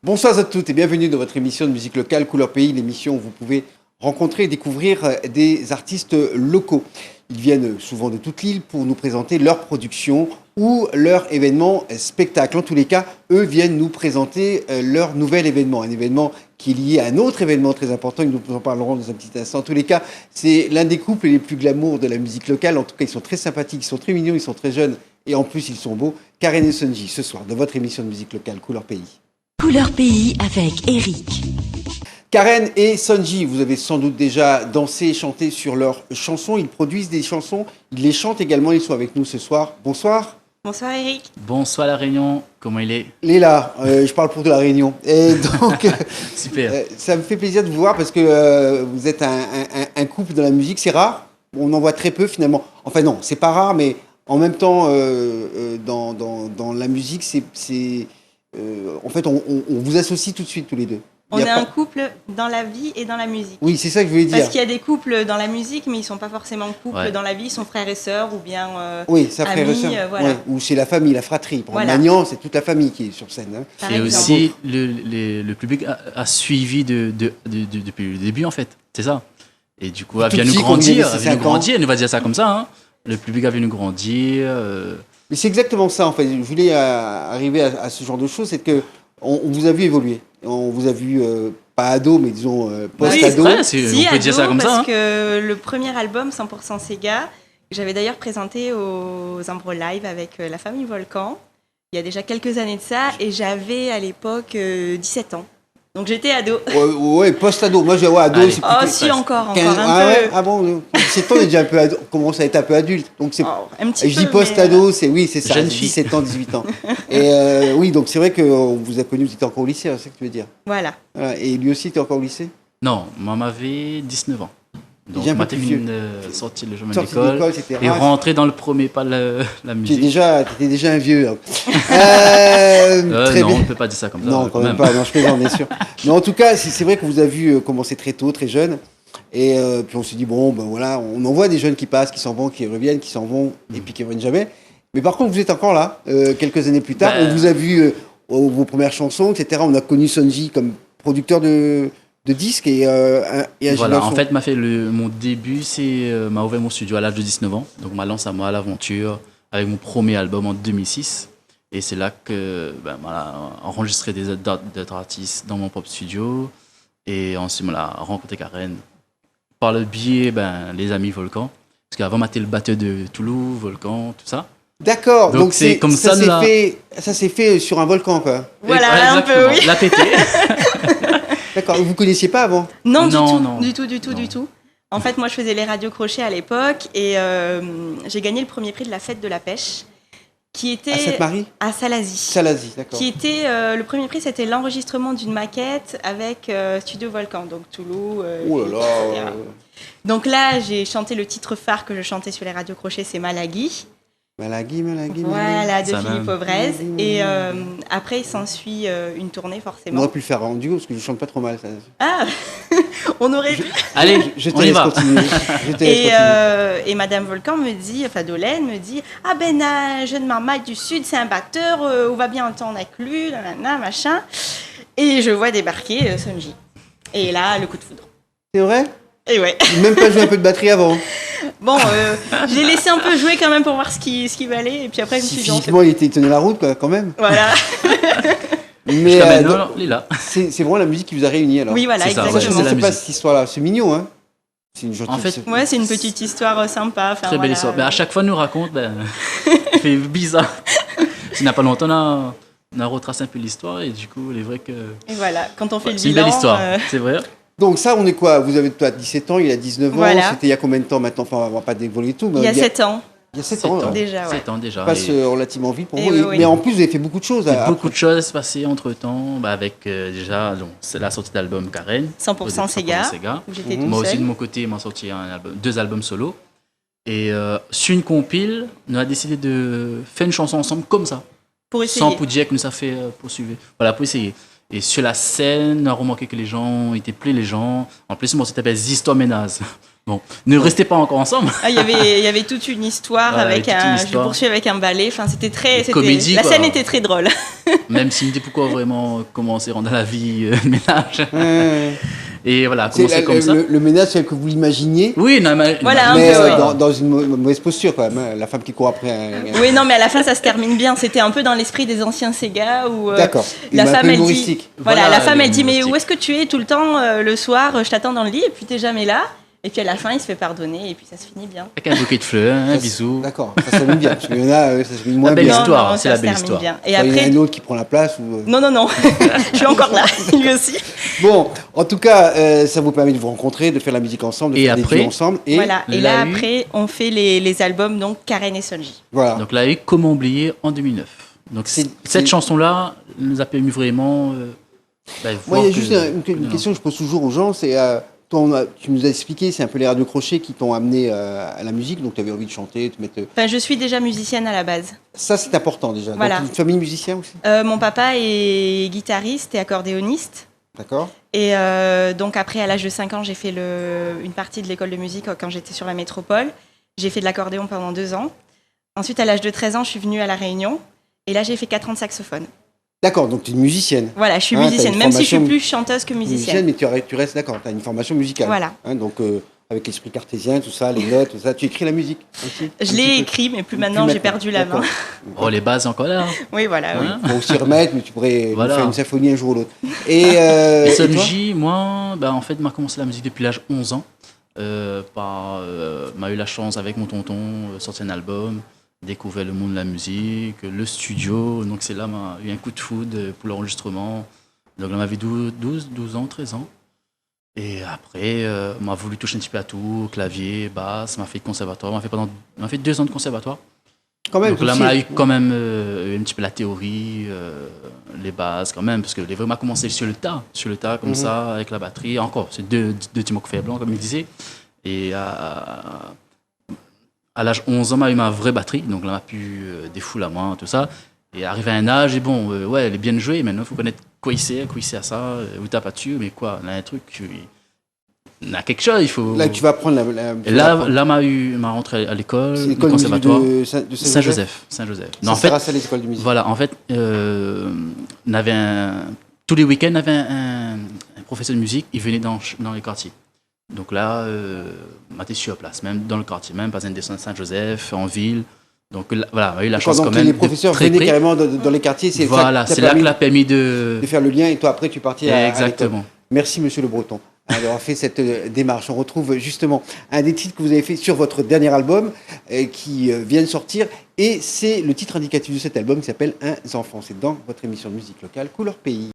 Bonsoir à toutes et bienvenue dans votre émission de musique locale Couleur Pays, l'émission où vous pouvez rencontrer et découvrir des artistes locaux. Ils viennent souvent de toute l'île pour nous présenter leur production ou leur événement spectacle. En tous les cas, eux viennent nous présenter leur nouvel événement, un événement qui est lié à un autre événement très important, et nous en parlerons dans un petit instant. En tous les cas, c'est l'un des couples les plus glamour de la musique locale. En tout cas, ils sont très sympathiques, ils sont très mignons, ils sont très jeunes et en plus, ils sont beaux. Karen et Sonji, ce soir, dans votre émission de musique locale Couleur Pays. Couleur Pays avec Eric. Karen et Sonji, vous avez sans doute déjà dansé et chanté sur leurs chansons. Ils produisent des chansons, ils les chantent également. Ils sont avec nous ce soir. Bonsoir. Bonsoir Eric. Bonsoir La Réunion, comment il est? Il est là, je parle pour de la Réunion. Et donc, Super. Ça me fait plaisir de vous voir parce que vous êtes un couple dans la musique. C'est rare, on en voit très peu finalement. Enfin non, c'est pas rare, mais en même temps, dans la musique, en fait, on vous associe tout de suite tous les deux. On est un couple dans la vie et dans la musique. Oui, c'est ça que je voulais dire. Parce qu'il y a des couples dans la musique, mais ils ne sont pas forcément couples dans la vie, ils sont frères et sœurs ou bien oui, ça, frères et amis. Voilà. Voilà. Ouais, ou c'est la famille, la fratrie. Pour Magnan, c'est toute la famille qui est sur scène. Hein. Et aussi, le public a suivi depuis le début, en fait. C'est ça. Et du coup, elle vient nous grandir. Elle nous va dire ça comme ça. Hein. Le public a vu nous grandir. Mais c'est exactement ça, en fait. Je voulais arriver à ce genre de choses, c'est que on vous a vu évoluer. On vous a vu, pas ado, mais disons post-ado. Oui, on peut dire ça comme ça. Parce que le premier album, 100% Sega, j'avais d'ailleurs présenté aux Ambro Live avec la famille Volcan, il y a déjà quelques années de ça, et j'avais à l'époque 17 ans. Donc j'étais ado. Ouais, post-ado. Moi, ado, c'est plutôt... Oh, si, encore un peu. Ouais, ah bon, 17 ans, on est déjà un peu ado, on commence à être un peu adulte. Donc c'est, un petit je dis post-ado, c'est ça, 17 ans, 18 ans. Et oui, donc c'est vrai qu'on vous a connu, vous étiez encore au lycée, c'est ce que tu veux dire. Voilà. Et lui aussi, était encore au lycée? Non, moi, m'avait 19 ans. Donc, je m'ai sorti le chemin de l'école et rentré dans le premier pas de la musique. T'étais déjà un vieux. Très non, bien. On ne peut pas dire ça comme ça. Non, quand même pas. Non, je plaisante, bien sûr. Mais en tout cas, c'est vrai qu'on vous a vu commencer très tôt, très jeune. Et puis on s'est dit, bon, ben voilà, on en voit des jeunes qui passent, qui s'en vont, qui reviennent, qui s'en vont, et puis qui ne reviennent jamais. Mais par contre, vous êtes encore là, quelques années plus tard. On vous a vu vos premières chansons, etc. On a connu Sonji comme producteur de disques et voilà, en fait, mon début, m'a ouvert mon studio à l'âge de 19 ans. Donc, m'a lancé à moi à l'aventure avec mon premier album en 2006. Et c'est là que enregistré d'autres artistes dans mon propre studio. Et ensuite, on a rencontré Karen par le biais les amis Volcan. Parce qu'avant, j'étais le batteur de Toulouse, Volcan, tout ça. D'accord, donc c'est comme ça ça s'est fait sur un volcan, quoi. Voilà, un peu, oui. La pété. D'accord, vous ne connaissiez pas avant? Non, du tout. En fait, moi, je faisais les radios crochets à l'époque et j'ai gagné le premier prix de la fête de la pêche, qui était à Sainte-Marie, à Salazie. Salazie, d'accord. Qui était le premier prix, c'était l'enregistrement d'une maquette avec Studio Volcan, donc Toulouse. Oh là là. Donc là, j'ai chanté le titre phare que je chantais sur les radios crochets, c'est Malagui. Malagui. Voilà, de Philippe Aubrez. Et après, il s'ensuit une tournée, forcément. On aurait pu le faire en duo, parce que je ne chante pas trop mal. Ça. Ah, on aurait pu. Allez, je te laisse continuer. Et Madame Volcan me dit, enfin Dolène me dit, ah ben, un jeune marmaille du Sud, c'est un batteur, on va bien entendre avec lui, machin. Et je vois débarquer Sonji. Et là, le coup de foudre. C'est vrai? Et ouais. Même pas joué un peu de batterie avant. Bon, j'ai laissé un peu jouer quand même pour voir ce qui valait. Et puis après, je me suis dit... Physiquement, il tenait la route, quoi, quand même. Voilà. Mais il est là. C'est vraiment la musique qui vous a réunis, alors. Oui, voilà, c'est exactement. Ça, je ne sais pas cette histoire-là. C'est mignon, hein. C'est une en fait, ouais, c'est une petite histoire sympa. Très belle histoire. À chaque fois, nous raconte, fait bizarre. Il n'y a pas longtemps, on a retracé un peu l'histoire et du coup, il est vrai que... Et voilà, quand on fait le bilan... C'est une belle histoire, c'est vrai. Donc ça, on est quoi? Vous avez toi 17 ans, il a 19 ans. Voilà. C'était il y a combien de temps maintenant? Enfin, on ne va pas dévoiler tout. Mais il y a 7 ans. Il y a 7 ans, déjà. 7 ans déjà. Ça passe relativement vite pour vous. Oui. Mais en plus, vous avez fait beaucoup de choses. Beaucoup de choses se passaient entre-temps, avec déjà c'est la sortie d'album Karen. 100% Sega. Où j'étais moi aussi, de mon côté, m'a sorti 2 albums solo. Et sur une compile, on a décidé de faire une chanson ensemble comme ça. Pour essayer. Sans pour dire que nous a fait poursuivre. Voilà, pour essayer. Et sur la scène, on a remarqué que les gens étaient plus les gens. En plus, moi, c'était Zistor Ménaz. Bon, ne restez pas encore ensemble. Ah, il y avait toute une histoire je le poursuis avec un balai. Enfin, comédie, la quoi. scène était très drôle. Même s'il me dit pourquoi vraiment commencer dans la vie ménage. Et voilà, commencer comme ça. Le ménage, c'est que vous l'imaginiez. Oui, non, mais Voilà, mais un peu, oui. dans une mauvaise posture quand même. Hein. La femme qui court après. Oui, non, mais à la fin, ça se termine bien. C'était un peu dans l'esprit des anciens Sega où D'accord. la femme, elle dit, humoristique. voilà, la femme, elle dit, mais humoristique. où est-ce que tu es tout le temps le soir? Je t'attends dans le lit et puis t'es jamais là. Et puis à la fin, il se fait pardonner et puis ça se finit bien. Avec un bouquet de fleurs, un bisou. D'accord, ça se termine bien. Parce qu'il y en a, ça se termine moins La belle bien. histoire, Non, c'est ça la se belle termine histoire. bien. Et Enfin, il y en a après, un autre qui prend la place. Ou... non, je suis encore là, lui aussi. Bon, en tout cas, ça vous permet de vous rencontrer, de faire la musique ensemble, de Et faire des après, duos ensemble. Et Voilà. Et là, Là, oui. après, on fait les albums, donc Karen et Sonji. voilà. Donc là, il y a eu Comment oublier en 2009. Donc C'est- cette chanson-là nous a permis vraiment. Moi, voir il y a que- juste une question que je pose toujours aux gens, c'est tu nous as expliqué, c'est un peu les radios crochets qui t'ont amené à la musique, donc tu avais envie de chanter, te mettre. Enfin, je suis déjà musicienne à la base. Ça, c'est important déjà. Voilà. Donc, une famille musicien aussi, Mon papa est guitariste et accordéoniste. d'accord. Et donc après, à l'âge de 5 ans, j'ai fait une partie de l'école de musique quand j'étais sur la métropole. J'ai fait de l'accordéon pendant 2 ans. Ensuite, à l'âge de 13 ans, je suis venue à La Réunion. Et là, j'ai fait 4 ans de saxophone. D'accord, donc tu es une musicienne. Voilà, je suis Ah, t'as musicienne, une même si je suis formation plus chanteuse que musicienne. Mais tu restes d'accord, tu as une formation musicale. Voilà. Hein, donc, avec l'esprit cartésien, tout ça, les notes, tout ça. Tu écris la musique aussi Je un l'ai petit peu. écrit, mais plus maintenant, j'ai maintenant, perdu la main. d'accord. Oh, les bases encore là. Oui, voilà, oui. Hein. Faut aussi remettre, mais tu pourrais Voilà. faire une symphonie un jour ou l'autre. Et Et toi Sonji, moi, en fait, m'a commencé la musique depuis l'âge 11 ans. M'a eu la chance avec mon tonton sortir un album, découvrir le monde de la musique, le studio. Donc c'est là m'a eu un coup de foudre pour l'enregistrement. Donc là, m'avait 12 ans, 13 ans. Et après, m'a voulu toucher un petit peu à tout, clavier, basse, m'a fait conservatoire, m'a fait 2 ans de conservatoire. Quand même, Donc là, aussi. m'a eu quand même un petit peu la théorie, les bases quand même, parce que les vrais m'a commencé sur le tas comme ça, avec la batterie. Encore, c'est deux Timo Coffey blanc, comme il disait. Et à l'âge 11 ans, m'a eu ma vraie batterie, donc là, m'a pu défouler à moi, tout ça. Et arrivé à un âge, et bon, ouais, elle est bien jouée, maintenant, il faut connaître quoi il sait à ça, où t'as pas dessus, mais quoi, là, un truc, il y a quelque chose, il faut... Là, tu vas prendre Et là, m'a rentré à l'école, c'est le l'école de musique conservatoire. de Saint-Joseph. Non, en fait, c'est l'école de musique. Voilà, en fait, on avait tous les week-ends, on avait un professeur de musique, il venait dans les quartiers. Donc là, on était sur place, même dans le quartier, même pas un descend de Saint-Joseph, en ville. Donc là, voilà, on a eu la chance donc quand même. les professeurs venaient carrément dans les quartiers. C'est voilà, ça c'est là que l'a permis de faire le lien, et toi, après, tu partais à l'école. Exactement. Merci, monsieur Le Breton, d'avoir fait cette démarche. On retrouve justement un des titres que vous avez fait sur votre dernier album qui vient de sortir. Et c'est le titre indicatif de cet album qui s'appelle Un enfant. C'est dans votre émission de musique locale, Couleur Pays.